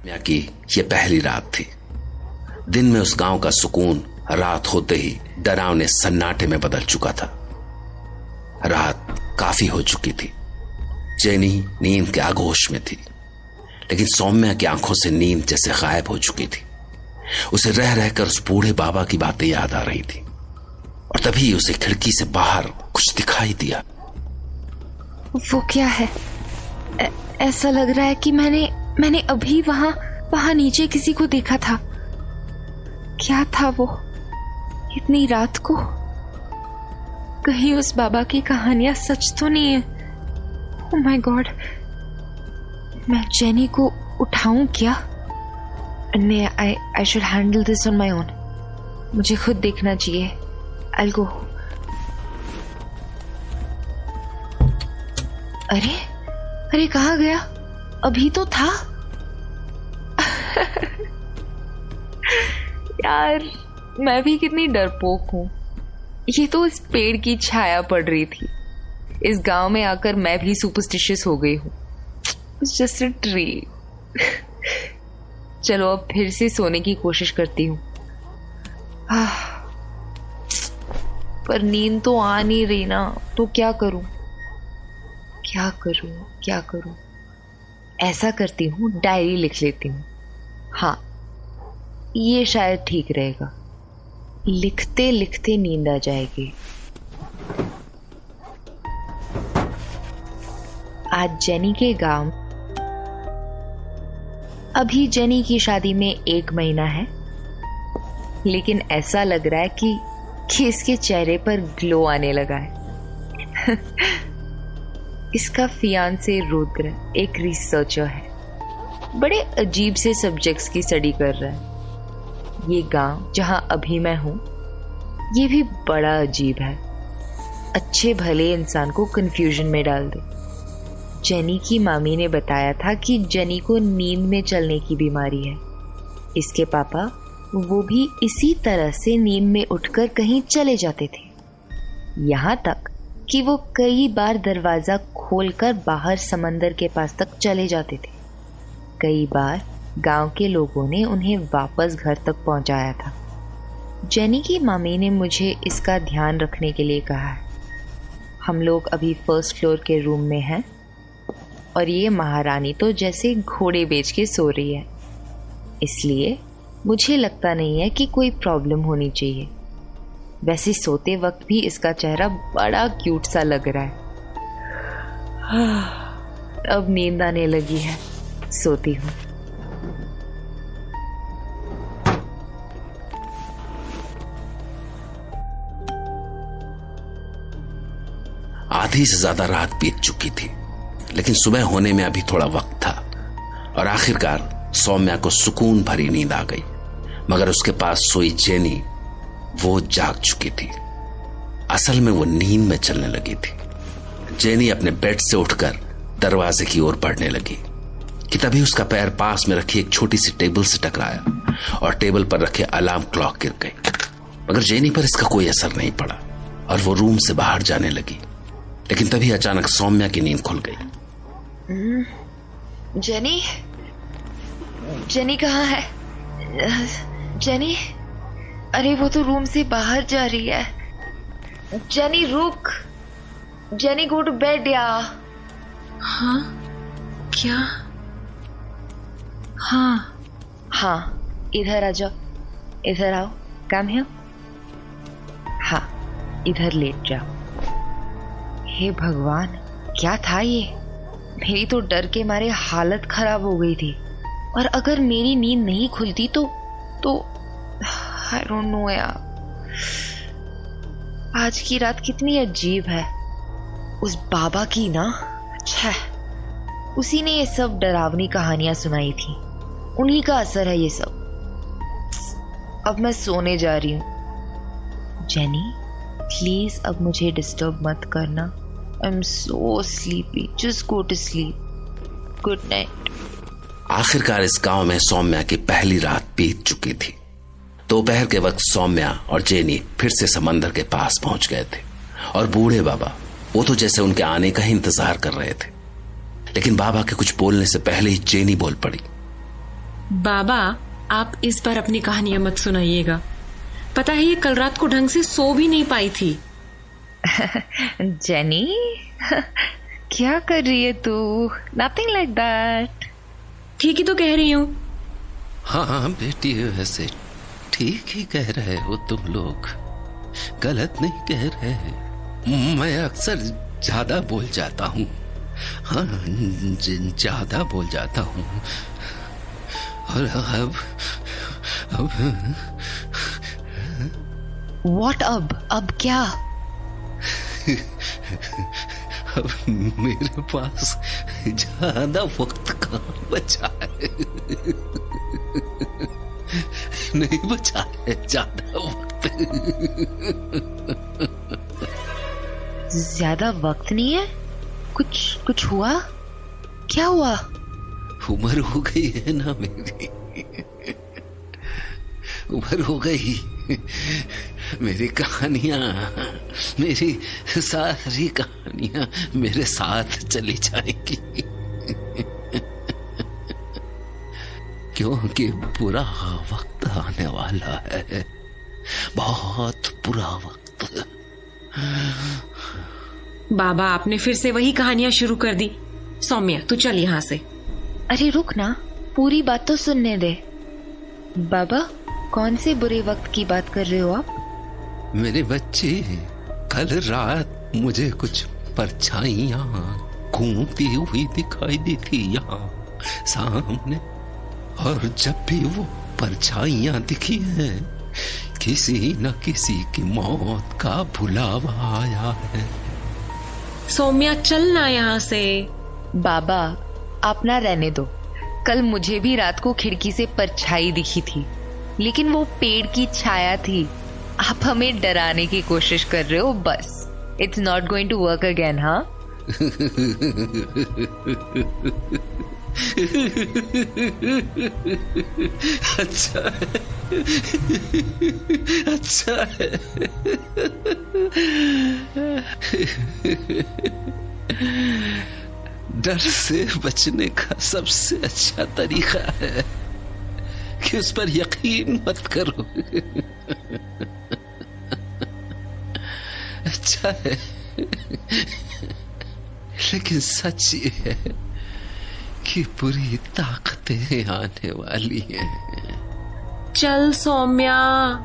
सौम्या की ये पहली रात थी। दिन में उस गांव का सुकून रात होते ही डरावने सन्नाटे में बदल चुका था। रात काफी हो चुकी थी। जेनी नींद के आगोश में थी, लेकिन सौम्या की आंखों से नींद जैसे गायब हो चुकी थी। उसे रह रहकर उस बूढ़े बाबा की बातें याद आ रही थी, और तभी उसे खिड़की से बाहर कुछ दिखाई दिया। वो क्या है? ऐसा लग रहा है कि मैंने अभी वहां नीचे किसी को देखा था। क्या था वो इतनी रात को? कहीं उस बाबा की कहानियां सच तो नहीं है? ओह माय गॉड, मैं जेनी को उठाऊं क्या? नहीं, I should handle this on my own. मुझे खुद देखना चाहिए। आई गो। अरे कहाँ गया? अभी तो था। यार, मैं भी कितनी डरपोक हूँ। ये तो इस पेड़ की छाया पड़ रही थी। इस गांव में आकर मैं भी सुपरस्टिशियस हो गई हूँ। It's just a tree. चलो अब फिर से सोने की कोशिश करती हूँ। पर नींद तो आ नहीं रही ना, तो क्या करूं? ऐसा करती हूँ, डायरी लिख लेती हूँ। हाँ, ये शायद ठीक रहेगा। लिखते लिखते नींद आ जाएगी। आज जेनी के गांव। अभी जेनी की शादी में 1 महीना है, लेकिन ऐसा लग रहा है कि इसके चेहरे पर ग्लो आने लगा है। इसका फियांसे रुद्र एक रिसर्चर है। बड़े अजीब से सब्जेक्ट्स की स्टडी कर रहा है। ये गांव जहां अभी मैं हूं, ये भी बड़ा अजीब है। अच्छे भले इंसान को कंफ्यूजन में डाल दे। जेनी की मामी ने बताया था कि जेनी को नींद में चलने की बीमारी है। इसके पापा वो भी इसी तरह से नींद में उठकर कहीं चले जाते थे। यहाँ तक कि वो कई बार दरवाजा खोलकर बाहर समंदर के पास तक चले जाते थे। कई बार गांव के लोगों ने उन्हें वापस घर तक पहुंचाया था। जेनी की मामी ने मुझे इसका ध्यान रखने के लिए कहा है। हम लोग अभी 1st फ्लोर के रूम में हैं, और ये महारानी तो जैसे घोड़े बेच के सो रही है। इसलिए मुझे लगता नहीं है कि कोई प्रॉब्लम होनी चाहिए। वैसे सोते वक्त भी इसका चेहरा बड़ा क्यूट सा लग रहा है। अब नींद आने लगी है, सोती हूँ। आधी से ज्यादा रात बीत चुकी थी, लेकिन सुबह होने में अभी थोड़ा वक्त था, और आखिरकार सौम्या को सुकून भरी नींद आ गई। मगर उसके पास सोई जेनी, वो जाग चुकी थी। असल में वो नींद में चलने लगी थी। जेनी अपने बेड से उठकर दरवाजे की ओर बढ़ने लगी कि तभी उसका पैर पास में रखी एक छोटी सी टेबल से टकराया, और टेबल पर रखे अलार्म क्लॉक गिर गई। मगर जेनी पर इसका कोई असर नहीं पड़ा, और वो रूम से बाहर जाने लगी। लेकिन तभी अचानक सौम्या की नींद खुल गई। जेनी कहाँ है? जेनी, अरे वो तो रूम से बाहर जा रही है। जेनी रुक। जेनी गो टू बेड या। हाँ? क्या? हाँ, इधर आ जाओ। इधर आओ। Come here. हाँ, इधर लेट जाओ। हे भगवान, क्या था ये? मेरी तो डर के मारे हालत खराब हो गई थी। और अगर मेरी नींद नहीं खुलती तो आई डोंट नो यार। आज की रात कितनी अजीब है। उस बाबा की ना, अच्छा, उसी ने ये सब डरावनी कहानियां सुनाई थी। उन्हीं का असर है ये सब। अब मैं सोने जा रही हूँ। जेनी, प्लीज अब मुझे डिस्टर्ब मत करना। I am so sleepy. Just go to sleep. Good night. आखिरकार इस गांव में सौम्या की पहली रात बीत चुकी थी। दोपहर के वक्त सौम्या और जेनी फिर से समंदर के पास पहुंच गए थे, और बूढ़े बाबा वो तो जैसे उनके आने का ही इंतजार कर रहे थे। लेकिन बाबा के कुछ बोलने से पहले ही जेनी बोल पड़ी। बाबा, आप इस बार अपनी कहानियां मत सुनाइएगा। पता है ये कल रात को ढंग से सो भी नहीं पाई थी। जेनी, क्या कर रही है तू? Nothing like that. ठीक ही तो कह रही हूँ। हाँ बेटी, वैसे ठीक ही कह रहे हो तुम लोग, गलत नहीं कह रहे। मैं अक्सर ज्यादा बोल जाता हूँ। हाँ, ज्यादा बोल जाता हूँ। और अब व्हाट? अब क्या? अब मेरे पास ज्यादा वक्त कहाँ बचा है? नहीं बचा है ज्यादा वक्त। ज्यादा वक्त नहीं है? कुछ हुआ? क्या हुआ? उम्र हो गई है ना मेरी, उम्र हो गई। मेरी कहानियां, मेरी सारी कहानियां मेरे साथ चली जाएगी, क्योंकि बुरा वक्त आने वाला है, बहुत बुरा वक्त। बाबा, आपने फिर से वही कहानियां शुरू कर दी। सौम्या, तू चल यहाँ से। अरे रुक ना, पूरी बात तो सुनने दे। बाबा, कौन से बुरे वक्त की बात कर रहे हो आप? मेरे बच्चे, कल रात मुझे कुछ परछाइयां घूमती हुई दिखाई दी थी यहाँ सामने, और जब भी वो परछाइयां दिखी है, किसी न किसी की मौत का बुलावा आया है। सौम्या, चलना यहाँ से। बाबा, आप ना रहने दो। कल मुझे भी रात को खिड़की से परछाई दिखी थी, लेकिन वो पेड़ की छाया थी। आप हमें डराने की कोशिश कर रहे हो बस। It's not going to work again. हाँ, अच्छा है, अच्छा है। डर से बचने का सबसे अच्छा तरीका है कि उस पर यकीन मत करो। अच्छा है, लेकिन सच ये है कि बुरी ताकतें आने वाली हैं। चल सौम्या,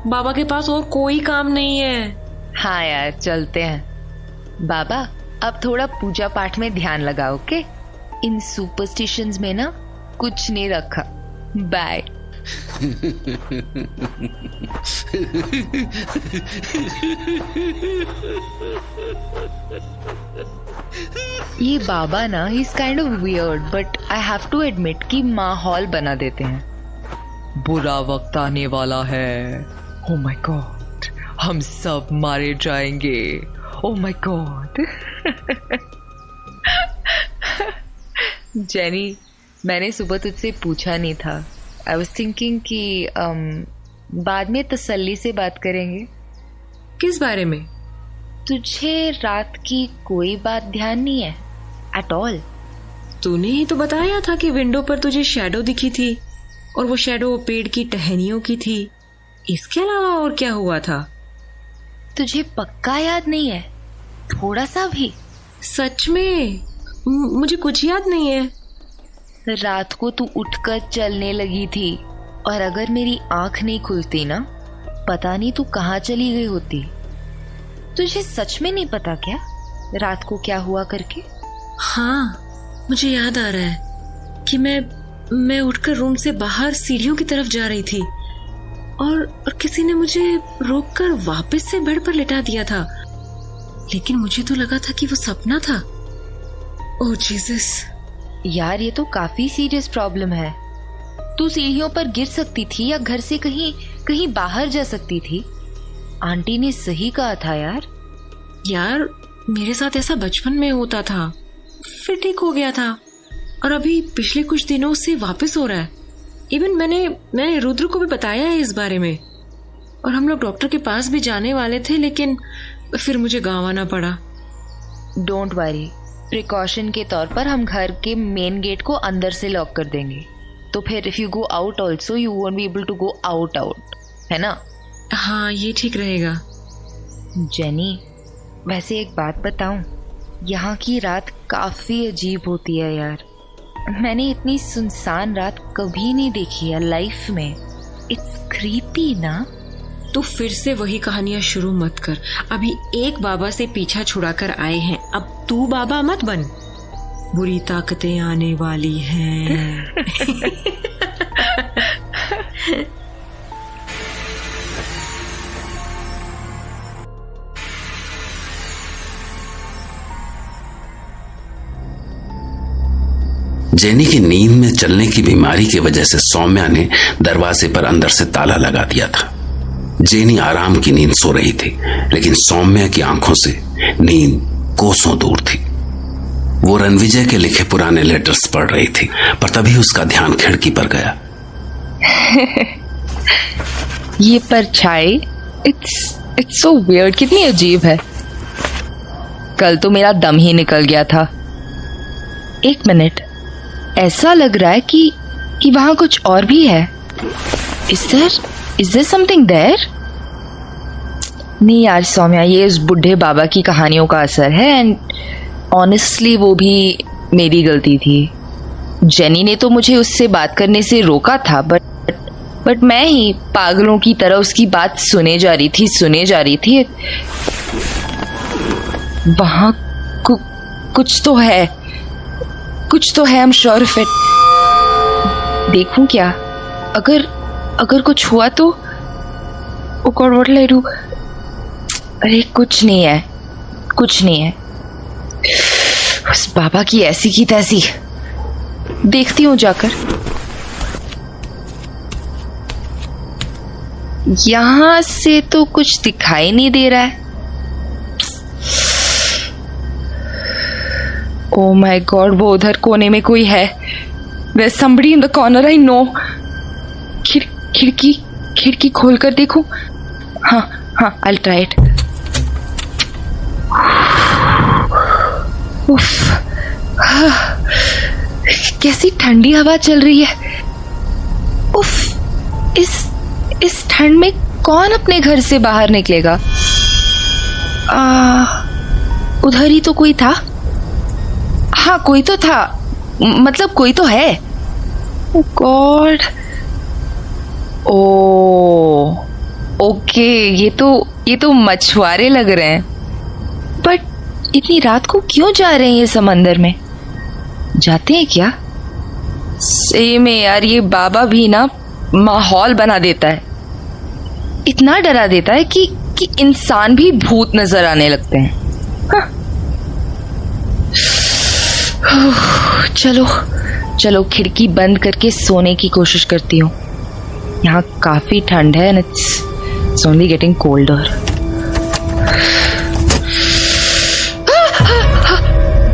बाबा के पास और कोई काम नहीं है। हाँ यार, चलते हैं। बाबा, अब थोड़ा पूजा पाठ में ध्यान लगाओ, ओके? इन सुपरस्टिशंस में ना कुछ नहीं रखा। बाय। ये बाबा ना, he is kind of weird, but I have to admit कि माहौल बना देते हैं। बुरा वक्त आने वाला है। ओह माय गॉड, हम सब मारे जाएंगे। Oh my God. जेनी, मैंने सुबह तुझसे पूछा नहीं था। आई वाज थिंकिंग कि बाद में तसल्ली से बात करेंगे। किस बारे में? तुझे रात की कोई बात ध्यान नहीं है एट ऑल? तूने ही तो बताया था कि विंडो पर तुझे शैडो दिखी थी, और वो शैडो पेड़ की टहनियों की थी। इसके अलावा और क्या हुआ था? तुझे पक्का याद नहीं है? थोड़ा सा भी? सच में मुझे कुछ याद नहीं है। रात को तू उठकर चलने लगी थी, और अगर मेरी आंख नहीं खुलती ना, पता नहीं तू कहाँ चली गई होती। तुझे सच में नहीं पता क्या रात को क्या हुआ करके? हाँ, मुझे याद आ रहा है कि मैं उठकर रूम से बाहर सीढ़ियों की तरफ जा रही थी, और किसी ने मुझे रोककर वापस से बेड पर लिटा दिया था। लेकिन मुझे तो लगा था कि वो सपना था। ओह जीसस यार, ये तो काफी सीरियस प्रॉब्लम है। तू सीढ़ियों पर गिर सकती थी या घर से कहीं बाहर जा सकती थी। आंटी ने सही कहा था यार। यार, मेरे साथ ऐसा बचपन में होता था, फिर ठीक हो गया था, और अभी पिछले कुछ दिनों से वापस हो रहा है। इवन मैंने रुद्र को भी बताया है इस बारे में, और हम लोग डॉक्टर के पास भी जाने वाले थे, लेकिन फिर मुझे गाँव आना पड़ा। डोंट वरी, प्रिकॉशन के तौर पर हम घर के मेन गेट को अंदर से लॉक कर देंगे। तो फिर if you go out also you won't be able to go out, है ना? हाँ, ये ठीक रहेगा। जेनी, वैसे एक बात बताऊं, यहाँ की रात काफी अजीब होती है यार। मैंने इतनी सुनसान रात कभी नहीं देखी है लाइफ में। इट्स क्रीपी ना। तू फिर से वही कहानियां शुरू मत कर। अभी एक बाबा से पीछा छुड़ाकर आए हैं, अब तू बाबा मत बन। बुरी ताकतें आने वाली हैं। जेनी की नींद में चलने की बीमारी की वजह से सौम्या ने दरवाजे पर अंदर से ताला लगा दिया था। जेनी आराम की नींद सो रही थी, लेकिन सौम्या की आंखों से नींद कोसों दूर थी। वो रणविजय के लिखे पुराने लेटर्स पढ़ रही थी, पर तभी उसका ध्यान खिड़की पर गया। ये परछाई, इट्स सो वियर्ड, कितनी अजीब है। कल तो मेरा दम ही निकल गया था। एक मिनट, ऐसा लग रहा है कि वहां कुछ और भी है। Is there something there? नहीं यार सौम्या, ये इस बुढ़े बाबा की कहानियों का असर है, एंड ऑनेस्टली वो भी मेरी गलती थी। जेनी ने तो मुझे उससे बात करने से रोका था, बट मैं ही पागलों की तरह उसकी बात सुने जा रही थी। वहां कुछ तो है, I am sure of it. देखूं क्या? अगर कुछ हुआ तो oh God, what will I do? अरे कुछ नहीं है। उस बाबा की ऐसी की तैसी। देखती हूँ जाकर। यहां से तो कुछ दिखाई नहीं दे रहा है। Oh my God, वो उधर कोने में कोई है। There's somebody in the corner, I know. खिड़की खोलकर देखूं? हाँ, I'll try it. उफ, कैसी ठंडी हवा चल रही है। उफ, इस ठंड में कौन अपने घर से बाहर निकलेगा? उधर ही तो कोई था। हाँ, कोई तो था, मतलब कोई तो है। गॉड, ओके, ये तो मछुआरे लग रहे हैं। बट इतनी रात को क्यों जा रहे हैं ये समंदर में? जाते हैं क्या? सही में यार, ये बाबा भी ना माहौल बना देता है। इतना डरा देता है कि इंसान भी भूत नजर आने लगते हैं। हाँ। चलो खिड़की बंद करके सोने की कोशिश करती हूँ। यहाँ काफी ठंड है, and it's only getting colder.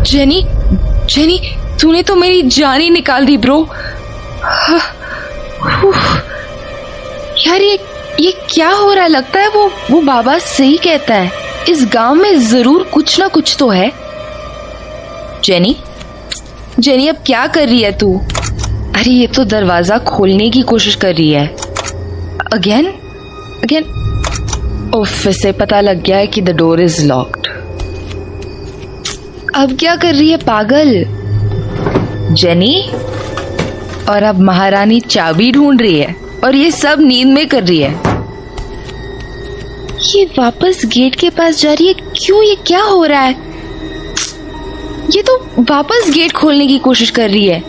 Jenny, तूने तो मेरी जान ही निकाल दी ब्रो। यार ये क्या हो रहा है? लगता है वो बाबा सही कहता है, इस गांव में जरूर कुछ ना कुछ तो है। जेनी अब क्या कर रही है तू? अरे ये तो दरवाजा खोलने की कोशिश कर रही है। अगेन फिर से पता लग गया है कि द डोर इज लॉक्ड। अब क्या कर रही है पागल जेनी? और अब महारानी चाबी ढूंढ रही है, और ये सब नींद में कर रही है। ये वापस गेट के पास जा रही है, क्यों? ये क्या हो रहा है? ये तो वापस गेट खोलने की कोशिश कर रही है।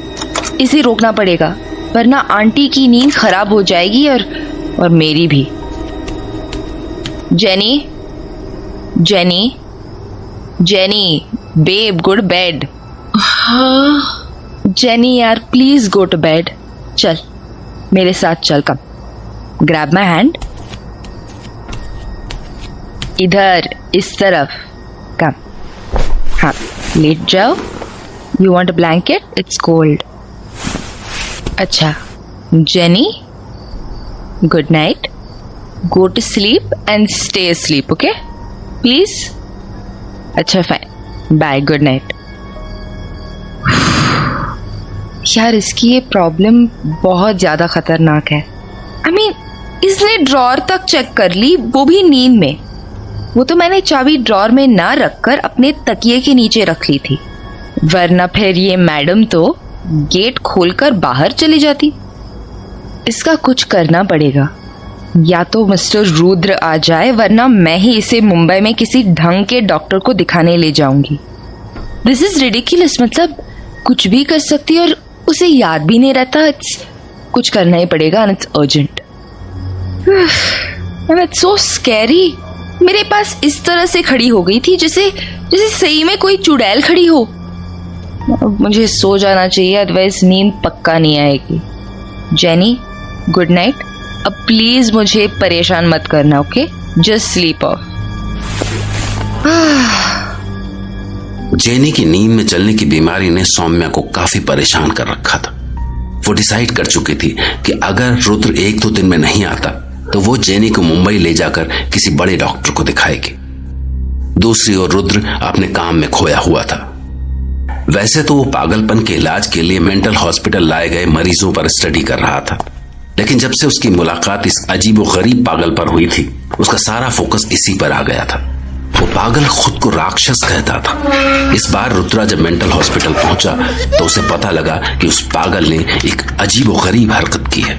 इसे रोकना पड़ेगा, वरना आंटी की नींद खराब हो जाएगी और मेरी भी। Jenny, babe, good bed. हाँ जेनी यार, प्लीज गो टू बेड। चल मेरे साथ चल, कम, ग्रैब माई हैंड। इधर, इस तरफ, कम। हाँ, लेट जाओ। You want a blanket? It's cold. अच्छा Jenny, good night, go to sleep and stay asleep, okay please? अच्छा फाइन, बाय, गुड नाइट। यार इसकी ये प्रॉब्लम बहुत ज्यादा खतरनाक है। I mean, इसने ड्रॉर तक चेक कर ली, वो भी नींद में। वो तो मैंने चाबी ड्रॉर में ना रखकर अपने तकिए के नीचे रख ली थी, वरना फिर ये मैडम तो गेट खोलकर बाहर चली जाती। इसका कुछ करना पड़ेगा, या तो मिस्टर रुद्र आ जाए, वरना मैं ही इसे मुंबई में किसी ढंग के डॉक्टर को दिखाने ले जाऊंगी। दिस इज रिडिकुलस, मतलब कुछ भी कर सकती और उसे याद भी नहीं रहता। कुछ करना ही पड़ेगा and it's urgent. And it's so scary. मेरे पास इस तरह से खड़ी हो गई थी जैसे सही में कोई चुड़ैल खड़ी हो। अब मुझे सो जाना चाहिए, अदरवाइज नींद पक्का नहीं आएगी। Jenny, good night. अब प्लीज मुझे परेशान मत करना, okay? Just sleep of. Jenny की नींद में चलने की बीमारी ने सौम्या को काफी परेशान कर रखा था। वो डिसाइड कर चुकी थी कि अगर रुद्र 1-2 दिन में नहीं आता तो वो जेनी को मुंबई ले जाकर किसी बड़े डॉक्टर को दिखाएगी। दूसरी ओर रुद्र अपने काम में खोया हुआ था। वैसे तो वो पागलपन के इलाज के लिए मेंटल हॉस्पिटल लाए गए मरीजों पर स्टडी कर रहा था, लेकिन जब से उसकी मुलाकात इस अजीबोगरीब पागल पर हुई थी, उसका सारा फोकस इसी पर आ गया था। वो पागल खुद को राक्षस कहता था। इस बार रुद्रा जब मेंटल हॉस्पिटल पहुंचा तो उसे पता लगा कि उस पागल ने एक अजीबोगरीब हरकत की है।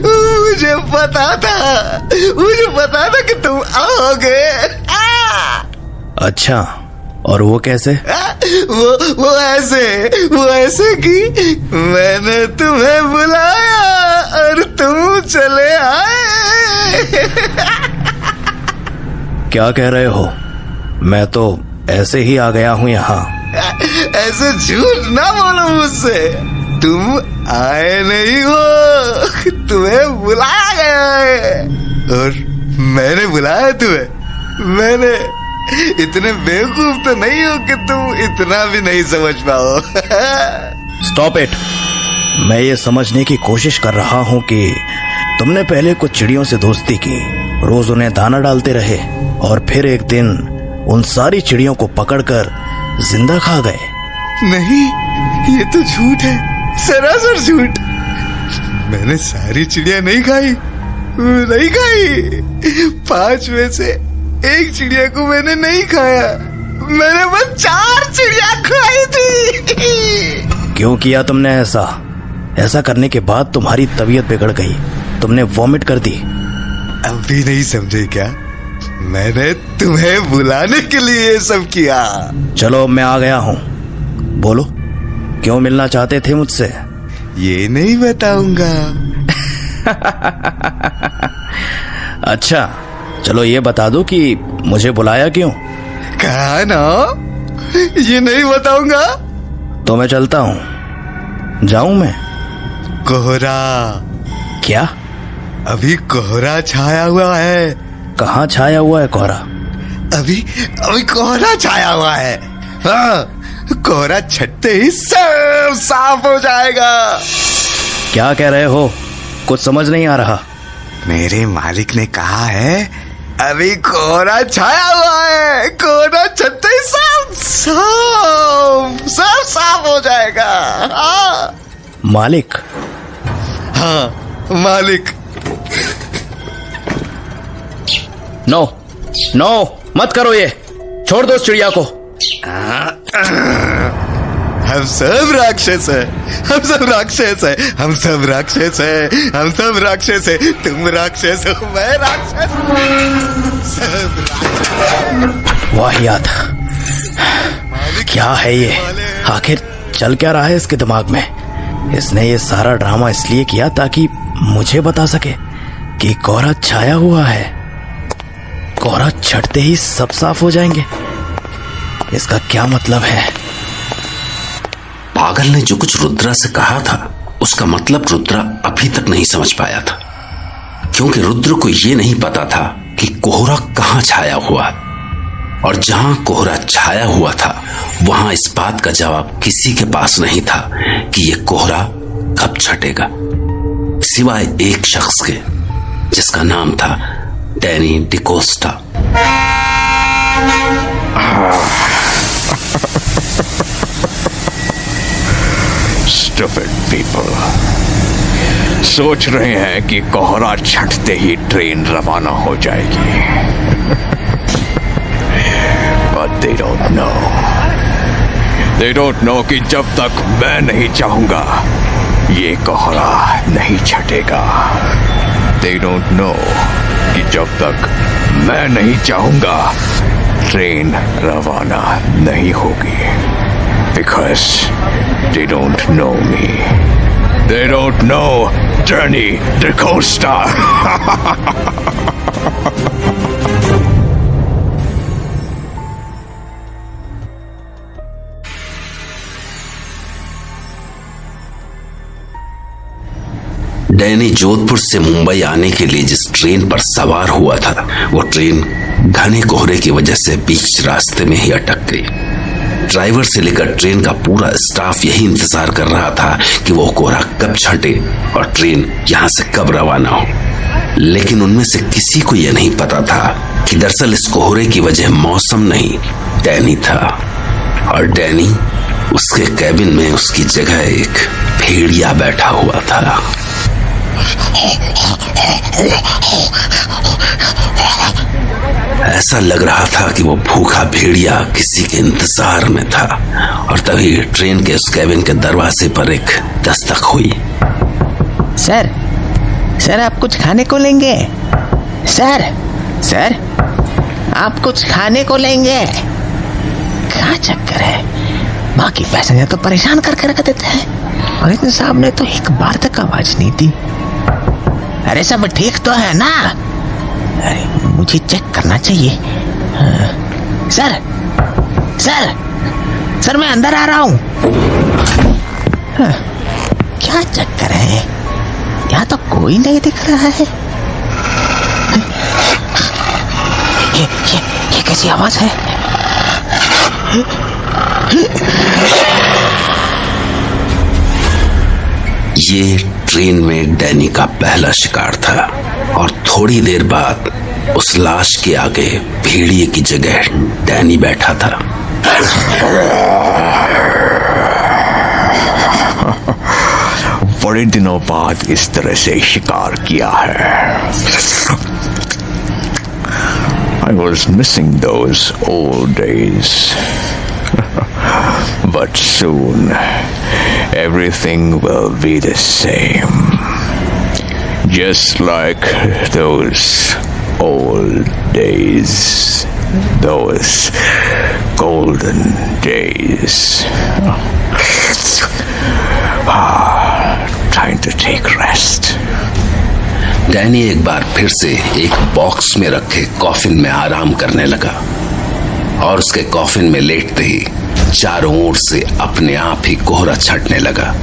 मुझे पता था कि तुम आओगे। अच्छा, और वो कैसे? वो ऐसे कि मैंने तुम्हें बुलाया और तुम चले आए। क्या कह रहे हो? मैं तो ऐसे ही आ गया हूँ यहाँ। ऐसे झूठ ना बोलो मुझसे। तुम आए नहीं हो, तुम्हें बुलाया गया है। और मैंने बुलाया तुम्हें। मैंने इतने बेवकूफ तो नहीं हो कि तुम इतना भी नहीं समझ पाओ। Stop it. मैं ये समझने की कोशिश कर रहा हूँ कि तुमने पहले कुछ चिड़ियों से दोस्ती की, रोज उन्हें दाना डालते रहे और फिर एक दिन उन सारी चिड़ियों को पकड़कर जिंदा खा गए। नहीं, ये तो झूठ है, सरासर झूठ। मैंने सारी चिड़िया नहीं खाई। 5 में से 1 चिड़िया को मैंने नहीं खाया। मैंने बस 4 चिड़िया खाई थी। क्यों किया तुमने ऐसा? ऐसा करने के बाद तुम्हारी तबीयत बिगड़ गई, तुमने वॉमिट कर दी। अब भी नहीं समझे क्या? मैंने तुम्हें बुलाने के लिए ये सब किया। चलो, मैं आ गया हूँ। बोलो, क्यों मिलना चाहते थे मुझसे? ये नहीं बताऊंगा। अच्छा, चलो ये बता दो कि मुझे बुलाया क्यों? कहा ना, ये नहीं बताऊंगा। तो मैं चलता हूँ। जाऊं मैं? कोहरा। क्या? अभी कोहरा छाया हुआ है। कहाँ छाया हुआ है कोहरा? अभी कोहरा छाया हुआ है। हाँ, कोहरा छटते ही सब साफ हो जाएगा। क्या कह रहे हो? कुछ समझ नहीं आ रहा। मेरे मालिक ने कहा है अभी कोहरा छाया हुआ है। कोहरा छटते ही सब साफ हो जाएगा। हाँ। मालिक? हाँ, मालिक। नो, मत करो ये। छोड़ दो उस चिड़िया को। हम सब राक्षस है। हम सब राक्षस है। तुम राक्षस हो, मैं राक्षस। सब राक्षस। वाहियात। क्या है ये? आखिर चल क्या रहा है इसके दिमाग में? इसने ये सारा ड्रामा इसलिए किया ताकि मुझे बता सके कि कोहरा छाया हुआ है। कोहरा छटते ही सब साफ हो जाएंगे। इसका क्या मतलब है? पागल ने जो कुछ रुद्रा से कहा था उसका मतलब रुद्रा अभी तक नहीं समझ पाया था, क्योंकि रुद्र को यह नहीं पता था कि कोहरा कहां छाया हुआ, और जहां कोहरा छाया हुआ था वहां इस बात का जवाब किसी के पास नहीं था कि यह कोहरा कब छटेगा, सिवाय एक शख्स के जिसका नाम था डैनी डिकोस्टा। Stupid people. सोच रहे हैं कि कोहरा छटते ही ट्रेन रवाना हो जाएगी। But they don't know. They don't know कि जब तक मैं नहीं चाहूंगा ये कोहरा नहीं छटेगा। They don't know कि जब तक मैं नहीं चाहूंगा ट्रेन रवाना नहीं होगी। Because they don't know me. They don't know Danny DaCosta. Danny Jodhpur से मुंबई आने के लिए जिस ट्रेन पर सवार हुआ था, वो ट्रेन घने कोहरे की वजह से बीच रास्ते में ही अटक गई। ड्राइवर से लेकर ट्रेन का पूरा स्टाफ यही इंतजार कर रहा था कि वो कोहरा कब छटे और ट्रेन यहां से कब रवाना हो। लेकिन उनमें से किसी को यह नहीं पता था कि दरअसल इस कोहरे की वजह मौसम नहीं, डैनी था। और डैनी, उसके कैबिन में उसकी जगह एक भेड़िया बैठा हुआ था। ऐसा लग रहा था कि वो भूखा भेड़िया किसी के इंतजार में था। और तभी ट्रेन के उस कैबिन के दरवाजे पर एक दस्तक हुई। सर, सर आप कुछ खाने को लेंगे? सर, सर आप कुछ खाने को लेंगे? क्या चक्कर है? बाकी पैसेंजर तो परेशान करके रख देते हैं और इतने साहब ने तो एक बार तक आवाज नहीं दी। अरे सब ठीक तो है ना? अरे मुझे चेक करना चाहिए। सर, सर, सर मैं अंदर आ रहा हूँ। क्या चक्कर है? यहाँ तो कोई नहीं दिख रहा है। ये कैसी आवाज है? ये ट्रेन में डैनी का पहला शिकार था। और थोड़ी देर बाद उस लाश के आगे भेड़िए की जगह डैनी बैठा था। बड़े दिनों बाद इस तरह से शिकार किया है। I was missing those old days. But soon everything will be the same. Just like those old days, those golden days. Time to take rest. Danny एक बार फिर से एक बॉक्स में रखे कॉफिन में आराम करने लगा। और उसके कॉफिन में लेटते ही चारों ओर से अपने आप ही कोहरा छटने लगा।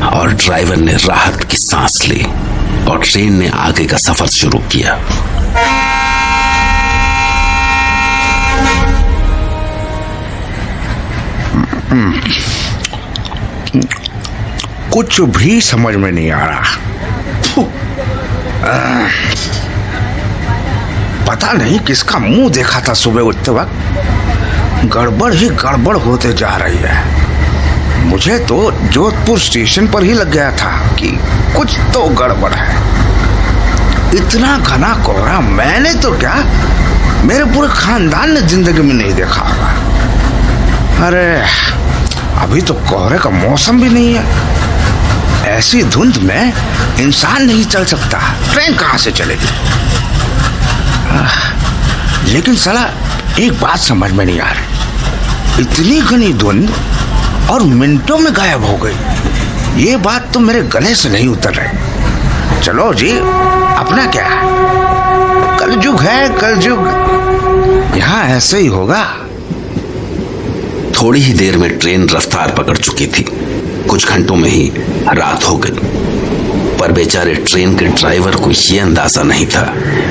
और ड्राइवर ने राहत की सांस ली और ट्रेन ने आगे का सफर शुरू किया। कुछ भी समझ में नहीं आ रहा। पता नहीं किसका मुंह देखा था सुबह उठते वक्त। गड़बड़ ही गड़बड़ होते जा रही है। मुझे तो जोधपुर स्टेशन पर ही लग गया था कि कुछ तो गड़बड़ है। इतना घना कोहरा मैंने तो क्या, मेरे पूरे खानदान ने जिंदगी में नहीं देखा होगा। अरे अभी तो कोहरे का मौसम भी नहीं है। ऐसी धुंध में इंसान नहीं चल सकता, ट्रेन कहां से चलेगी? लेकिन साला एक बात समझ में नहीं आ रही, इतनी घनी धुंध और मिनटों में गायब हो गई। ये बात तो मेरे गले से नहीं उतर रही। चलो जी, अपना क्या, कलयुग है कलयुग, यहाँ ऐसे ही होगा। थोड़ी ही देर में ट्रेन रफ्तार पकड़ चुकी थी। कुछ घंटों में ही रात हो गई। पर बेचारे ट्रेन के ड्राइवर को यह अंदाजा नहीं था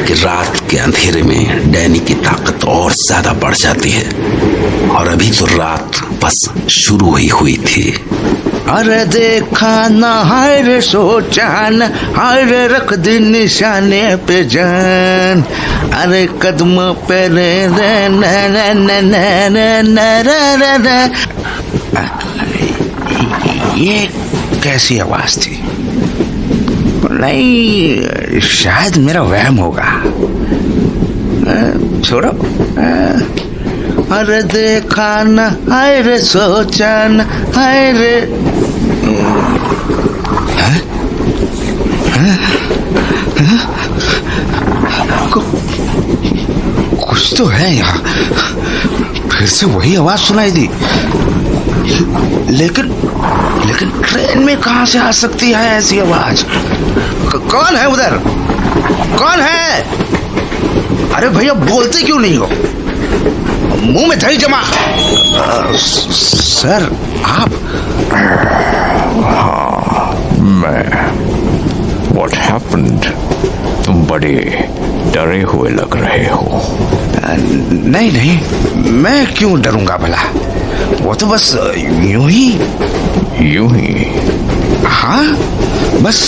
कि रात के अंधेरे में डैनी की ताकत और ज्यादा बढ़ जाती है। और अभी तो रात बस शुरू ही हुई थी। अरे देखा ना हाय रे सोचा न, हाय रे रख दी निशाने पे जान, अरे कदम पे रे रे न न न न न न न। ये कैसी आवाज थी? नहीं, शायद मेरा वहम होगा। छोड़ो। अरे देखा न हाय रे सोचा न, हाय रे। कुछ तो है यहाँ। फिर से वही आवाज सुनाई दी, लेकिन ट्रेन में कहां से आ सकती है ऐसी आवाज? कौन है उधर? कौन है? अरे भैया, बोलते क्यों नहीं हो? मुंह में दही जमा। सर, आप? हाँ, मैं। What happened? तुम बड़े डरे हुए लग रहे हो। नहीं, मैं क्यों डरूंगा भला? वो तो बस यूं ही। हाँ, बस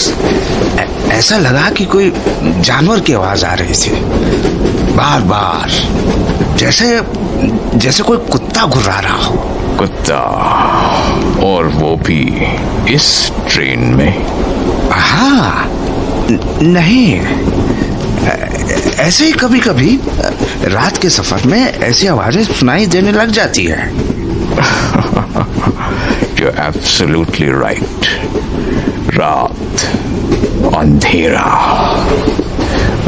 ऐसा लगा कि कोई जानवर की आवाज आ रही थी, बार बार, जैसे कोई कुत्ता घुर्रा रहा हो। कुत्ता? और वो भी इस ट्रेन में? हाँ, नहीं, ऐसे ही कभी कभी रात के सफर में ऐसी आवाजें सुनाई देने लग जाती है। You're absolutely right. रात, अंधेरा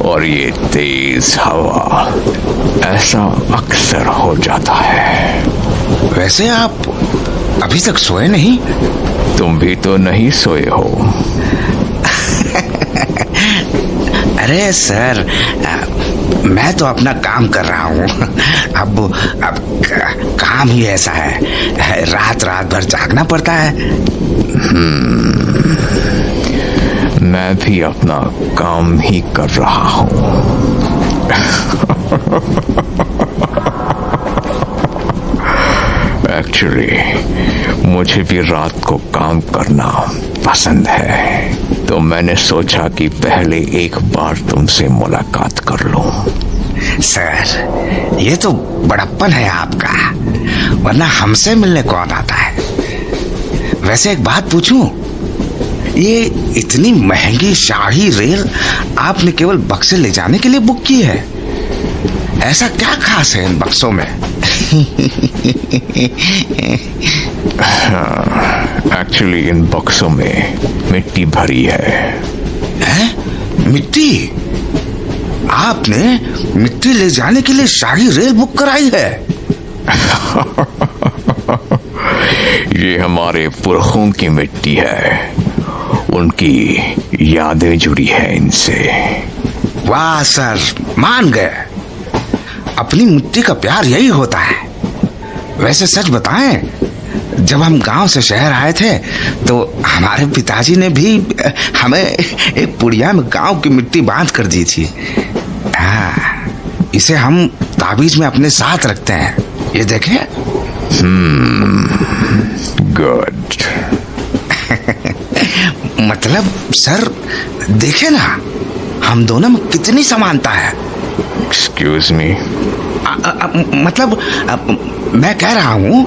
और ये तेज हवा, ऐसा अक्सर हो जाता है। वैसे आप अभी तक सोए नहीं? तुम भी तो नहीं सोए हो। अरे सर, मैं तो अपना काम कर रहा हूँ। अब काम ही ऐसा है, रात भर जागना पड़ता है। मैं भी अपना काम ही कर रहा हूँ। एक्चुअली मुझे भी रात को काम करना पसंद है, तो मैंने सोचा कि पहले एक बार तुमसे मुलाकात कर लूं। सर, ये तो बड़प्पन है आपका, वरना हमसे मिलने कौन आता है? वैसे एक बात पूछूं, ये इतनी महंगी शाही रेल आपने केवल बक्से ले जाने के लिए बुक की है? ऐसा क्या खास है इन बक्सों में? एक्चुअली इन बक्सों में मिट्टी भरी है। मिट्टी? आपने मिट्टी ले जाने के लिए शाही रेल बुक कराई है? ये हमारे पुरखों की मिट्टी है, उनकी यादें जुड़ी है इनसे। वाह सर, मान गए। अपनी मिट्टी का प्यार यही होता है। वैसे सच बताएं, जब हम गांव से शहर आए थे तो हमारे पिताजी ने भी हमें एक पुड़िया में गांव की मिट्टी बांध कर दी थी। हाँ, इसे हम ताबीज में अपने साथ रखते हैं, ये देखें। गुड। मतलब सर, देखे ना, हम दोनों में कितनी समानता है। Excuse me? मतलब मैं कह रहा हूँ,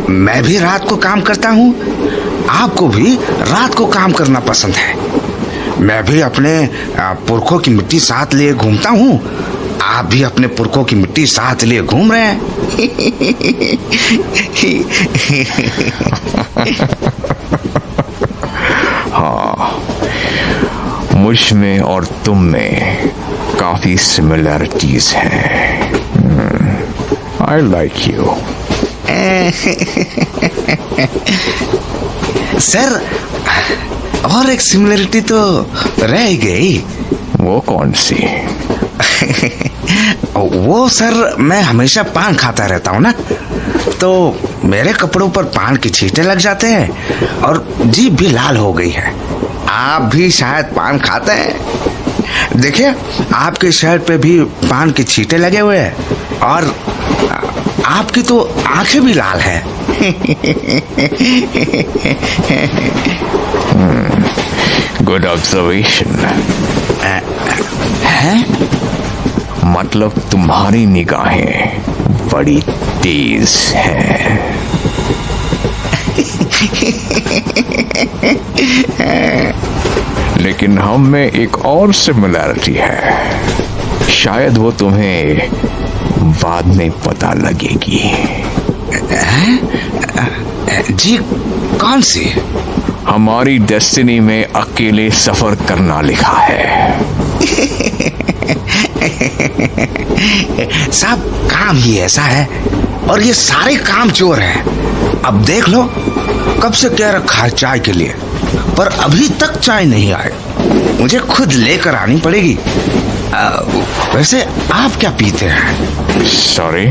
मैं भी रात को काम करता हूँ, आपको भी रात को काम करना पसंद है। मैं भी अपने पुरखों की मिट्टी साथ लिए घूमता हूँ, आप भी अपने पुरखों की मिट्टी साथ लिए घूम रहे हैं। हाँ, मुझ में और तुम में काफी सिमिलरिटीज हैं। I like you. सर, और एक सिमिलरिटी तो रह गई। वो कौन सी? वो सर, मैं हमेशा पान खाता रहता हूँ ना, तो मेरे कपड़ों पर पान की छींटे लग जाते हैं और जीभ भी लाल हो गई है। आप भी शायद पान खाते हैं। देखिए, आपके शर्ट पे भी पान की छींटे लगे हुए हैं और आपकी तो आंखें भी लाल हैं। Good observation. हैं? मतलब तुम्हारी निगाहें बड़ी तेज हैं। लेकिन हम में एक और सिमिलैरिटी है, शायद वो तुम्हें बाद में पता लगेगी। जी कौन सी? हमारी डेस्टिनी में अकेले सफर करना लिखा है। साहब काम ही ऐसा है, और ये सारे काम चोर हैं। अब देख लो, कब से कह रखा है चाय के लिए, पर अभी तक चाय नहीं आए। मुझे खुद लेकर आनी पड़ेगी। वैसे आप क्या पीते हैं? सॉरी,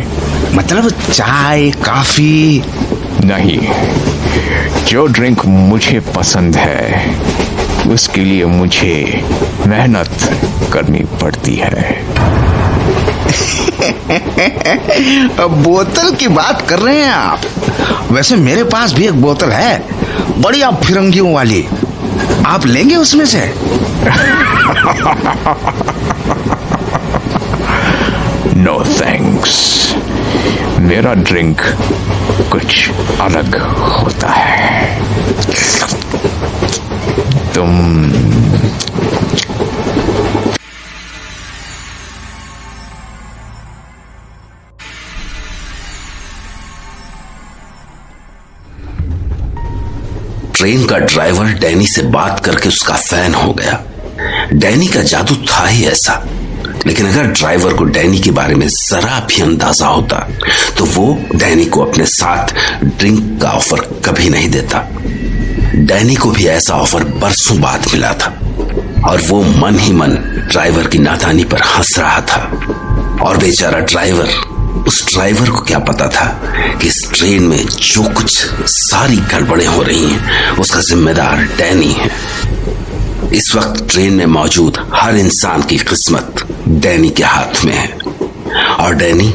मतलब चाय, कॉफी? नहीं, जो ड्रिंक मुझे पसंद है उसके लिए मुझे मेहनत करनी पड़ती है। बोतल की बात कर रहे हैं आप? वैसे मेरे पास भी एक बोतल है, बढ़िया फिरंगियों वाली। आप लेंगे उसमें से? नो थैंक्स, मेरा ड्रिंक कुछ अलग होता है। तुम ट्रेन का ड्राइवर डैनी से बात करके उसका फैन हो गया। डैनी का जादू था ही ऐसा, लेकिन अगर ड्राइवर को डैनी के बारे में जरा भी अंदाजा होता तो वो डैनी को अपने साथ ड्रिंक का ऑफर कभी नहीं देता। डैनी को भी ऐसा ऑफर बरसों बाद मिला था, और वो मन ही मन ड्राइवर की नादानी पर हंस रहा था। और बेचारा ड्राइवर, उस ड्राइवर को क्या पता था कि इस ट्रेन में जो कुछ सारी गड़बड़ें हो रही हैं उसका जिम्मेदार डैनी है। इस वक्त ट्रेन में मौजूद हर इंसान की किस्मत डैनी के हाथ में है, और डैनी,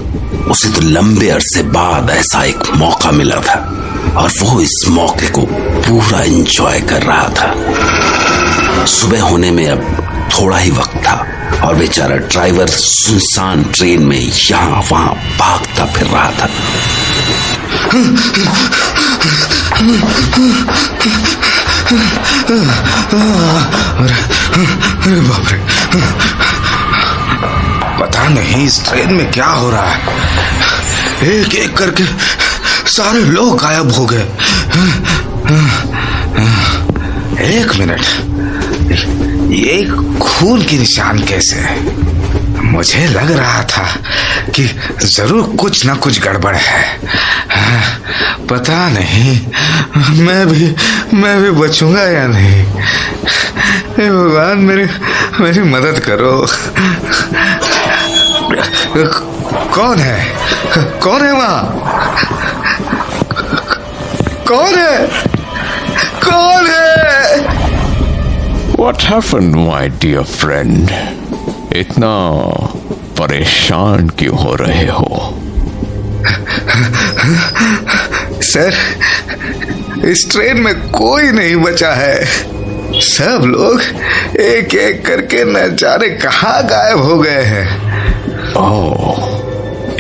उसे तो लंबे अरसे बाद ऐसा एक मौका मिला था, और वो इस मौके को पूरा एंजॉय कर रहा था। सुबह होने में अब थोड़ा ही वक्त था, और बेचारा ड्राइवर सुनसान ट्रेन में यहां वहां भागता फिर रहा था। अरे बाप रे, पता नहीं इस ट्रेन में क्या हो रहा है। एक एक करके सारे लोग गायब हो गए। एक मिनट, ये खून के निशान कैसे? मुझे लग रहा था कि जरूर कुछ ना कुछ गड़बड़ है। पता नहीं मैं भी बचूंगा या नहीं। हे भगवान, मेरी मदद करो। कौन है वहां? कौन है? What happened, my dear friend? इतना परेशान क्यों हो रहे हो? सर, इस ट्रेन में कोई नहीं बचा है। सब लोग एक एक करके न जाने कहां गायब हो गए हैं। Oh,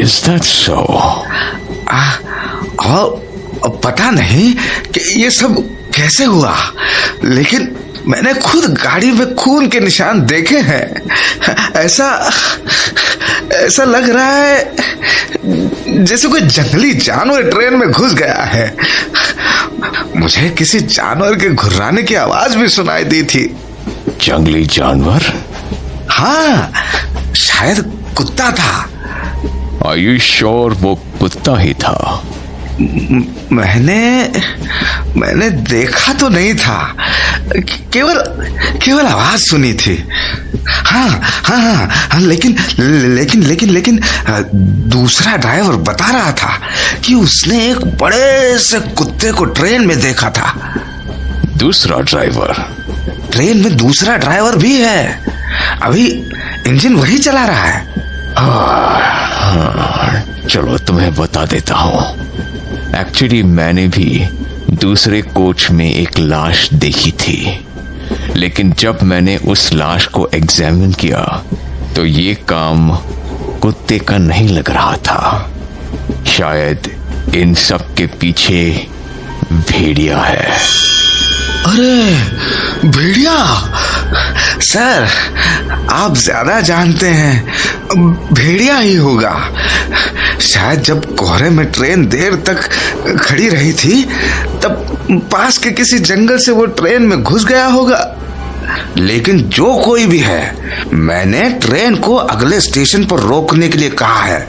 is that so? और पता नहीं कि ये सब कैसे हुआ, लेकिन मैंने खुद गाड़ी में खून के निशान देखे हैं। ऐसा लग रहा है जैसे कोई जंगली जानवर ट्रेन में घुस गया है। मुझे किसी जानवर के घुर्राने की आवाज भी सुनाई दी थी। जंगली जानवर? हाँ, शायद कुत्ता था। Are you sure वो कुत्ता ही था? मैंने देखा तो नहीं था, केवल आवाज सुनी थी। हाँ, लेकिन दूसरा ड्राइवर बता रहा था कि उसने एक बड़े से कुत्ते को ट्रेन में देखा था। दूसरा ड्राइवर? ट्रेन में दूसरा ड्राइवर भी है, अभी इंजन वही चला रहा है। चलो तुम्हें बता देता हूं। एक्चुअली मैंने भी दूसरे कोच में एक लाश देखी थी, लेकिन जब मैंने उस लाश को एग्जामिन किया तो ये काम कुत्ते का नहीं लग रहा था। शायद इन सब के पीछे भेड़िया है। अरे भेड़िया! सर, आप ज्यादा जानते हैं, भेड़िया ही होगा। शायद जब कोहरे में ट्रेन देर तक खड़ी रही थी तब पास के किसी जंगल से वो ट्रेन में घुस गया होगा। लेकिन जो कोई भी है, मैंने ट्रेन को अगले स्टेशन पर रोकने के लिए कहा है।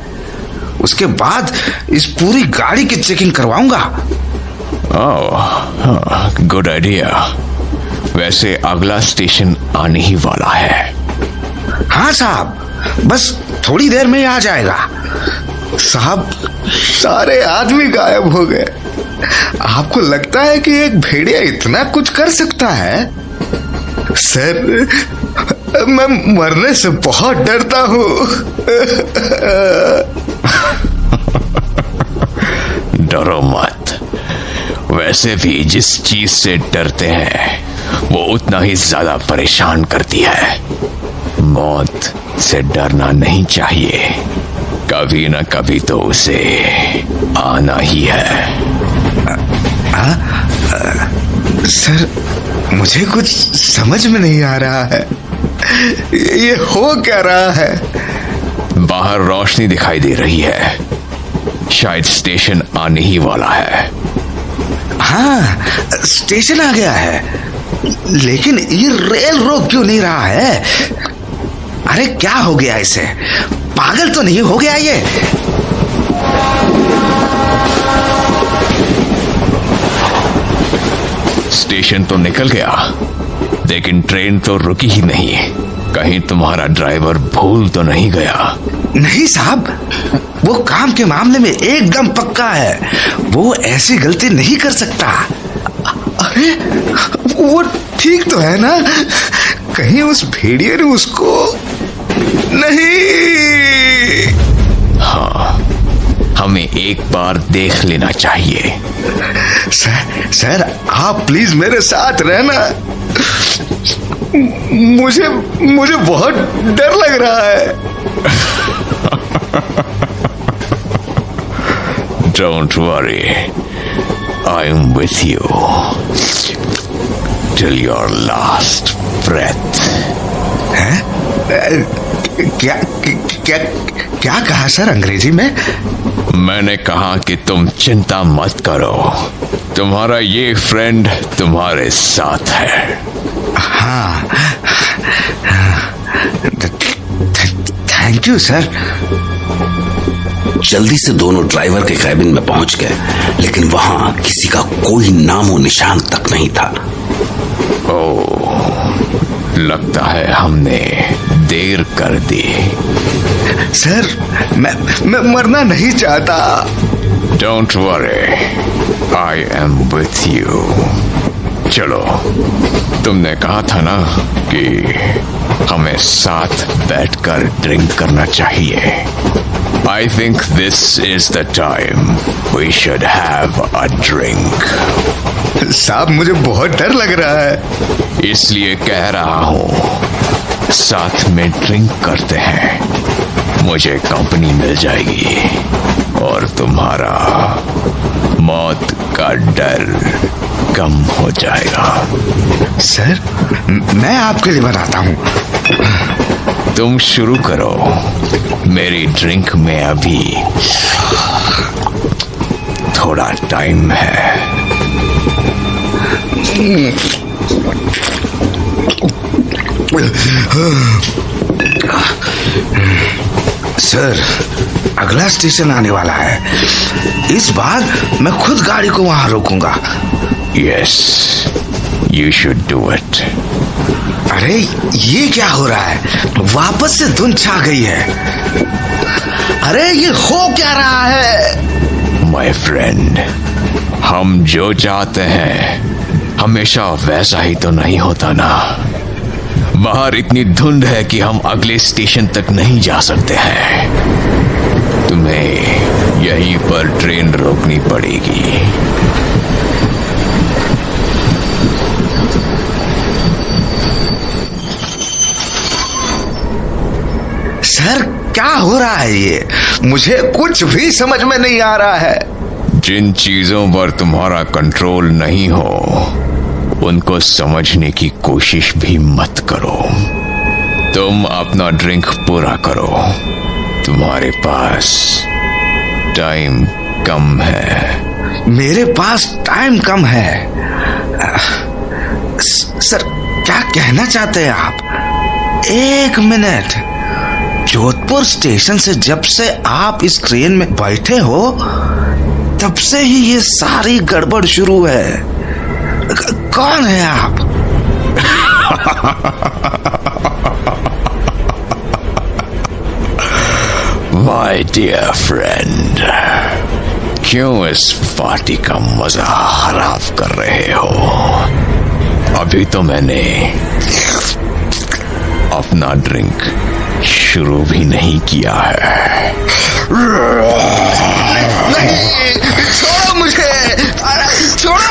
उसके बाद इस पूरी गाड़ी की चेकिंग करवाऊंगा। ओह, गुड आइडिया। वैसे अगला स्टेशन आने ही वाला है। हाँ साहब, बस थोड़ी देर में ही आ जाएगा। साहब, सारे आदमी गायब हो गए। आपको लगता है कि एक भेड़िया इतना कुछ कर सकता है? सर, मैं मरने से बहुत डरता हूँ। डरो मत। वैसे भी जिस चीज से डरते हैं वो उतना ही ज्यादा परेशान करती है। मौत से डरना नहीं चाहिए, कभी ना कभी तो उसे आना ही है। सर, मुझे कुछ समझ में नहीं आ रहा है। ये हो क्या रहा है? बाहर रोशनी दिखाई दे रही है, शायद स्टेशन आने ही वाला है। हाँ, स्टेशन आ गया है, लेकिन ये रेल रोक क्यों नहीं रहा है? अरे क्या हो गया इसे? पागल तो नहीं हो गया ये? स्टेशन तो निकल गया, लेकिन ट्रेन तो रुकी ही नहीं। कहीं तुम्हारा ड्राइवर भूल तो नहीं गया? नहीं साहब, वो काम के मामले में एकदम पक्का है। वो ऐसी गलती नहीं कर सकता। अरे वो ठीक तो है ना? कहीं उस भेड़िए ने उसको नहीं? हाँ, हमें एक बार देख लेना चाहिए। सर, आप प्लीज मेरे साथ रहना। मुझे बहुत डर लग रहा है। Don't worry, I'm with you till your last breath. क्या कहा सर अंग्रेजी में? मैंने कहा कि तुम चिंता मत करो, तुम्हारा ये फ्रेंड तुम्हारे साथ है। हाँ, थैंक यू सर। जल्दी से दोनों ड्राइवर के कैबिन में पहुंच गए, लेकिन वहां किसी का कोई नामो निशान तक नहीं था। ओह, लगता है हमने देर कर दी। सर, मैं मरना नहीं चाहता। Don't worry, I am with you. चलो, तुमने कहा था ना कि हमें साथ बैठकर ड्रिंक करना चाहिए। I think this is the time we should have a drink. साहब, मुझे बहुत डर लग रहा है। इसलिए कह रहा हूँ, साथ में ड्रिंक करते हैं। मुझे कंपनी मिल जाएगी और तुम्हारा मौत का डर कम हो जाएगा। सर, मैं आपके लिए बनाता हूँ। तुम शुरू करो, मेरी ड्रिंक में अभी थोड़ा टाइम है। सर, अगला स्टेशन आने वाला है। इस बार मैं खुद गाड़ी को वहां रोकूंगा। Yes, you should do it. अरे ये क्या हो रहा है? वापस से धुंध छा गई है। अरे ये हो क्या रहा है? माय फ्रेंड, हम जो चाहते हैं हमेशा वैसा ही तो नहीं होता ना। बाहर इतनी धुंध है कि हम अगले स्टेशन तक नहीं जा सकते हैं। तुम्हें ट्रेन रोकनी पड़ेगी। सर क्या हो रहा है ये? मुझे कुछ भी समझ में नहीं आ रहा है। जिन चीजों पर तुम्हारा कंट्रोल नहीं हो उनको समझने की कोशिश भी मत करो। तुम अपना ड्रिंक पूरा करो, तुम्हारे पास टाइम कम है। मेरे पास टाइम कम है? सर क्या कहना चाहते हैं आप? एक मिनट, जोधपुर स्टेशन से जब से आप इस ट्रेन में बैठे हो तब से ही ये सारी गड़बड़ शुरू है। कौन है आप? माय डियर फ्रेंड, क्यों इस पार्टी का मजा खराब कर रहे हो? अभी तो मैंने अपना ड्रिंक शुरू भी नहीं किया है। नहीं, छोड़ो मुझे, छोड़ो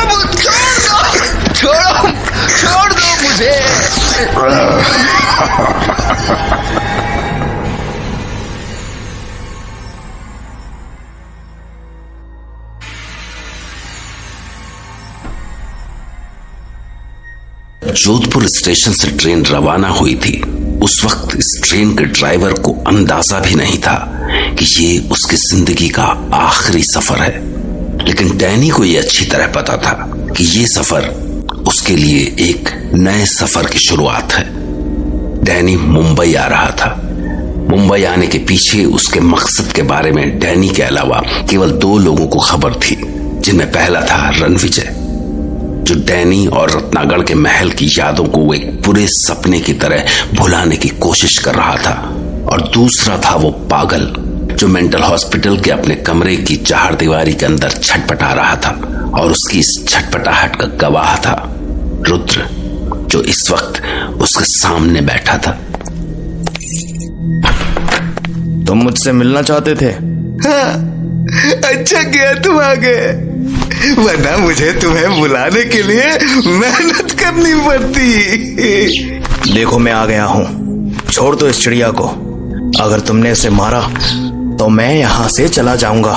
छोड़ दो मुझे। जोधपुर स्टेशन से ट्रेन रवाना हुई थी। उस वक्त इस ट्रेन के ड्राइवर को अंदाजा भी नहीं था कि ये उसकी जिंदगी का आखिरी सफर है, लेकिन डैनी को ये अच्छी तरह पता था कि ये सफर उसके लिए एक नए सफर की शुरुआत है। डैनी मुंबई आ रहा था। मुंबई आने के पीछे उसके मकसद के बारे में डैनी के अलावा केवल 2 लोगों को खबर थी, जिनमें पहला था रणविजय, जो डैनी और रत्नागढ़ के महल की यादों को एक बुरे सपने की तरह भुलाने की कोशिश कर रहा था, और दूसरा था वो पागल जो मेंटल हॉस्पिटल के अपने कमरे की चारदीवारी के अंदर छटपटा रहा था, और उसकी इस छटपटाहट का गवाह था रुद्र, जो इस वक्त उसके सामने बैठा था। तुम मुझसे मिलना चाहते थे? हाँ, अच्छा किया तुम आ गए, वरना मुझे तुम्हें बुलाने के लिए मेहनत करनी पड़ती। देखो मैं आ गया हूँ, छोड़ दो इस चिड़िया को। अगर तुमने इसे मारा तो मैं यहाँ से चला जाऊंगा।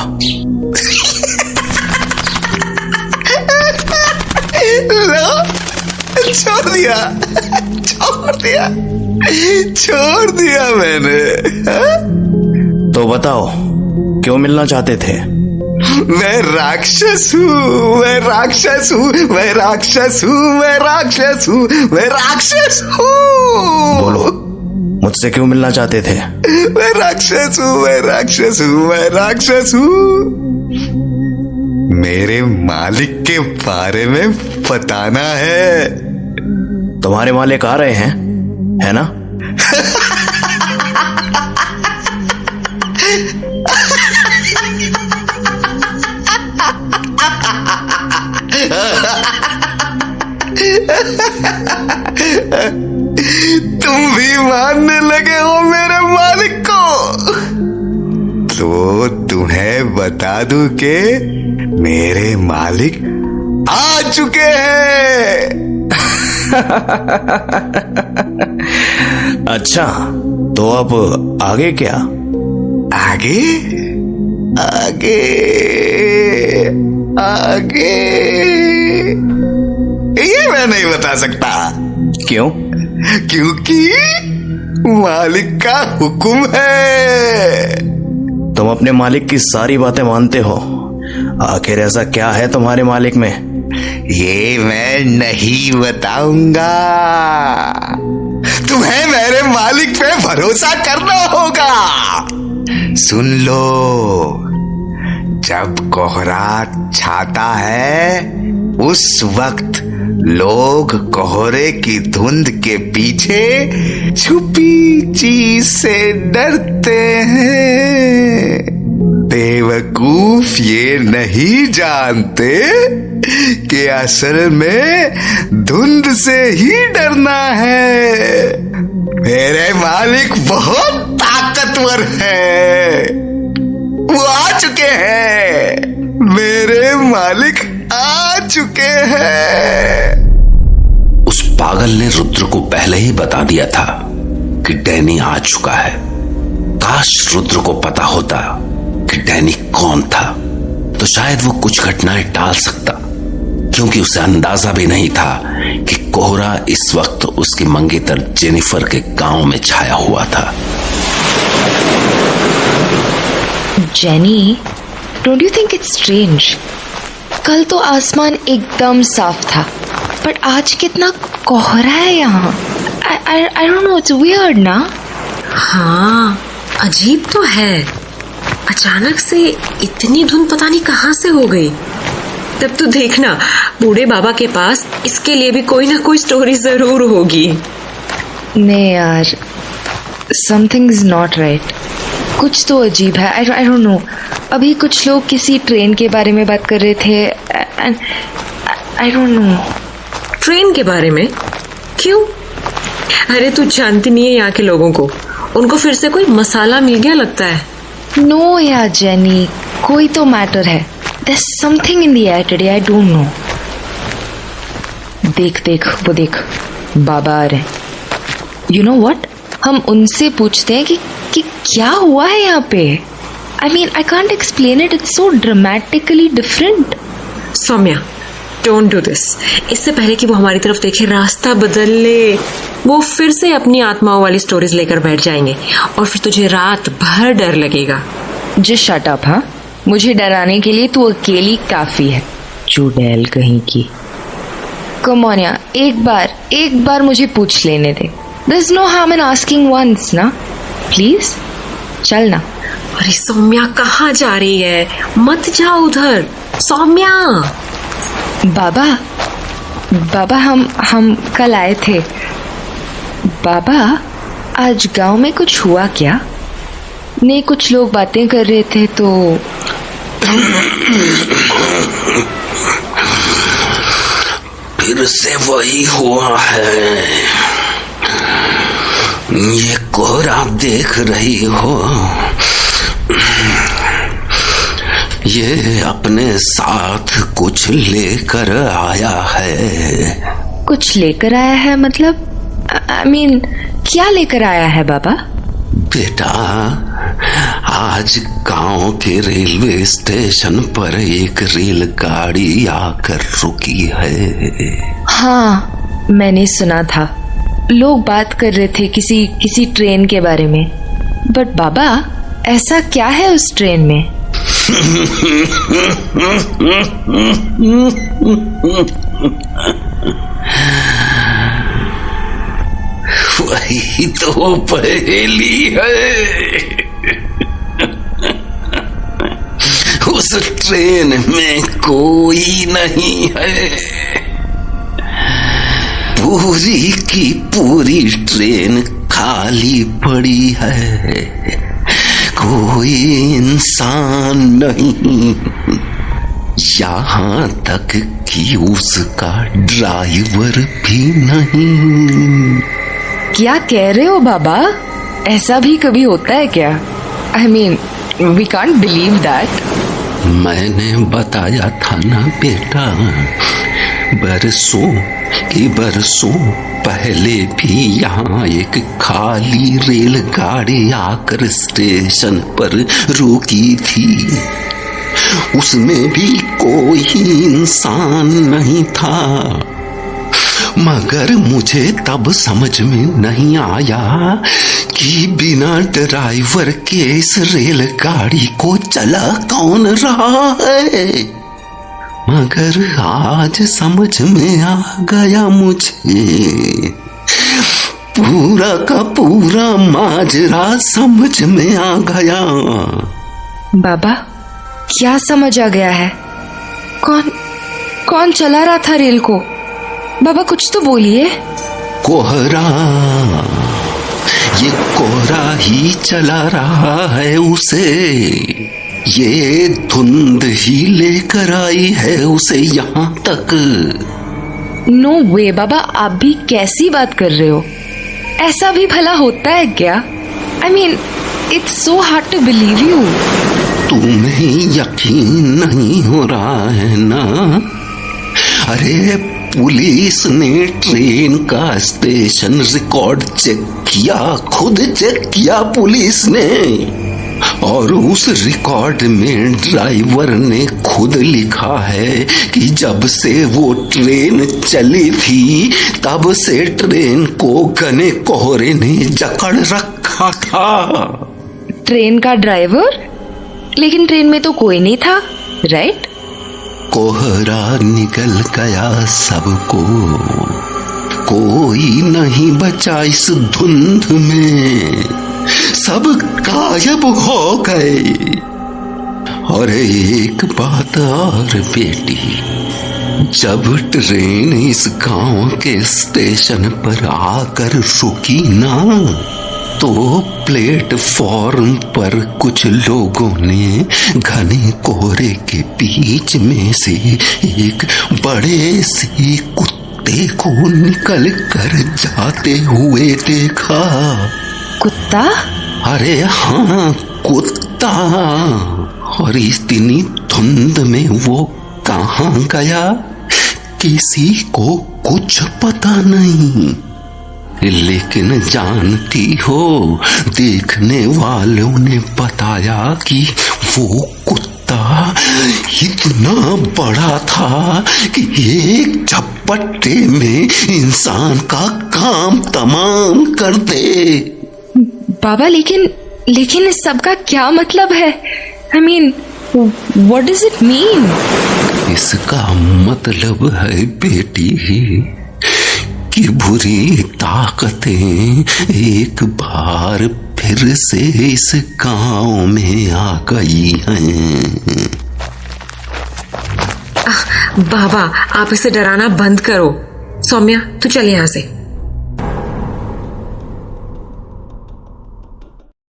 लो, छोड़ दिया मैंने। तो बताओ क्यों मिलना चाहते थे? मैं राक्षस हूँ। बोलो, मुझसे क्यों मिलना चाहते थे? मैं राक्षस हूँ। मेरे मालिक के बारे में बताना है। तुम्हारे मालिक आ रहे हैं, है ना? तुम भी मानने लगे हो मेरे मालिक को? तो तुम्हें बता दूं कि मेरे मालिक आ चुके हैं। अच्छा, तो अब आगे क्या? आगे ये मैं नहीं बता सकता। क्यों? क्योंकि मालिक का हुक्म है। तुम अपने मालिक की सारी बातें मानते हो, आखिर ऐसा क्या है तुम्हारे मालिक में? ये मैं नहीं बताऊंगा। तुम्हें मेरे मालिक पे भरोसा करना होगा। सुन लो, जब कोहरा छाता है उस वक्त लोग कोहरे की धुंध के पीछे छुपी चीज से डरते हैं। बेवकूफ ये नहीं जानते कि असल में धुंध से ही डरना है। मेरे मालिक बहुत ताकतवर है, वो आ चुके हैं। मालिक आ चुके हैं। उस पागल ने रुद्र को पहले ही बता दिया था कि डैनी आ चुका है। काश रुद्र को पता होता कि डैनी कौन था, तो शायद वो कुछ घटनाएं टाल सकता, क्योंकि उसे अंदाजा भी नहीं था कि कोहरा इस वक्त उसकी मंगेतर जेनिफर के गांव में छाया हुआ था। Jenny, don't you think it's strange? कल तो आसमान एकदम साफ था, बट आज कितना कोहरा है यहाँ। I don't know, it's weird ना? हाँ, अजीब तो है। अचानक से इतनी धुंध पता नहीं कहाँ से हो गई। तब तो देखना, बूढ़े बाबा के पास इसके लिए भी कोई ना कोई स्टोरी जरूर होगी। नहीं यार, something is not right. कुछ तो अजीब है। I don't know. अभी कुछ लोग किसी ट्रेन के बारे में बात कर रहे थे। I don't know. ट्रेन के बारे में? क्यों? अरे तू जानती नहीं है यहाँ के लोगों को, उनको फिर से कोई मसाला मिल गया लगता है। नो यार जेनी, कोई तो मैटर है। There's something in the air today, I don't know. देख देख, वो देख, बाबा आ रहे हैं। You know what? हम उनसे पूछते हैं कि क्या हुआ है यहाँ पे। I mean, I can't explain it. It's so dramatically different. Saumya, don't do this. इससे पहले कि वो हमारी तरफ देखे, रास्ता बदल ले। वो फिर से अपनी आत्माओं वाली स्टोरीज लेकर बैठ जाएंगे और फिर तुझे रात भर डर लगेगा। Just shut up, हाँ? मुझे डराने के लिए तू अकेली काफी है, चुड़ैल कहीं की। Come on यार, एक बार मुझे पूछ लेने दे। There's no harm in asking once, ना? Please, चल ना। अरे सौम्या, कहाँ जा रही है? मत जा उधर। सौम्या। बाबा हम कल आए थे। बाबा, आज गांव में कुछ हुआ क्या? नहीं, कुछ लोग बातें कर रहे थे तो। फिर से वही हुआ है। ये कोहरा देख रही हो, ये अपने साथ कुछ लेकर आया है। कुछ लेकर आया है मतलब? I mean, क्या लेकर आया है बाबा? बेटा, आज गांव के रेलवे स्टेशन पर एक रेलगाड़ी आकर रुकी है। हाँ, मैंने सुना था। लोग बात कर रहे थे किसी ट्रेन के बारे में। बट बाबा, ऐसा क्या है उस ट्रेन में? वही तो पहेली है। उस ट्रेन में कोई नहीं है। पूरी की पूरी ट्रेन खाली पड़ी है। कोई इंसान नहीं, यहाँ तक कि उसका ड्राइवर भी नहीं। क्या कह रहे हो बाबा? ऐसा भी कभी होता है क्या? I mean, we can't believe that. मैंने बताया था ना बेटा, बरसों पहले भी यहाँ एक खाली रेलगाड़ी आकर स्टेशन पर रुकी थी। उसमें भी कोई इंसान नहीं था। मगर मुझे तब समझ में नहीं आया कि बिना ड्राइवर के इस रेलगाड़ी को चला कौन रहा है। मगर आज समझ में आ गया मुझे, पूरा का पूरा माजरा समझ में आ गया। बाबा, क्या समझ आ गया है? कौन चला रहा था रेल को? बाबा कुछ तो बोलिए। कोहरा, ये कोहरा ही चला रहा है उसे। ये धुंध ही लेकर आई है उसे यहाँ तक। नो वे बाबा, आप भी कैसी बात कर रहे हो? ऐसा भी भला होता है क्या? I mean, it's so hard to believe you. तुम्हें यकीन नहीं हो रहा है ना? अरे पुलिस ने ट्रेन का स्टेशन रिकॉर्ड चेक किया, खुद चेक किया पुलिस ने, और उस रिकॉर्ड में ड्राइवर ने खुद लिखा है कि जब से वो ट्रेन चली थी तब से ट्रेन को घने कोहरे ने जकड़ रखा था। ट्रेन का ड्राइवर? लेकिन ट्रेन में तो कोई नहीं था, राइट? कोहरा निकल गया सबको, कोई नहीं बचा इस धुंध में, सब गायब हो गए। और एक बात और बेटी, जब ट्रेन इस गांव के स्टेशन पर आकर रुकी ना, तो प्लेटफॉर्म पर कुछ लोगों ने घने कोहरे के बीच में से एक बड़े से कुत्ते को निकल कर जाते हुए देखा। कुत्ता? अरे हाँ, कुत्ता। और इतनी धुंध में वो कहाँ गया किसी को कुछ पता नहीं। लेकिन जानती हो, देखने वालों ने बताया कि वो कुत्ता इतना बड़ा था कि एक झपट्टे में इंसान का काम तमाम कर दे। बाबा, लेकिन इस सब का क्या मतलब है? I mean, what does it mean? इसका मतलब है बेटी कि बुरी ताकतें एक बार फिर से इस गांव में आ गई हैं। बाबा, आप इसे डराना बंद करो। सौम्या, तू चल यहाँ से।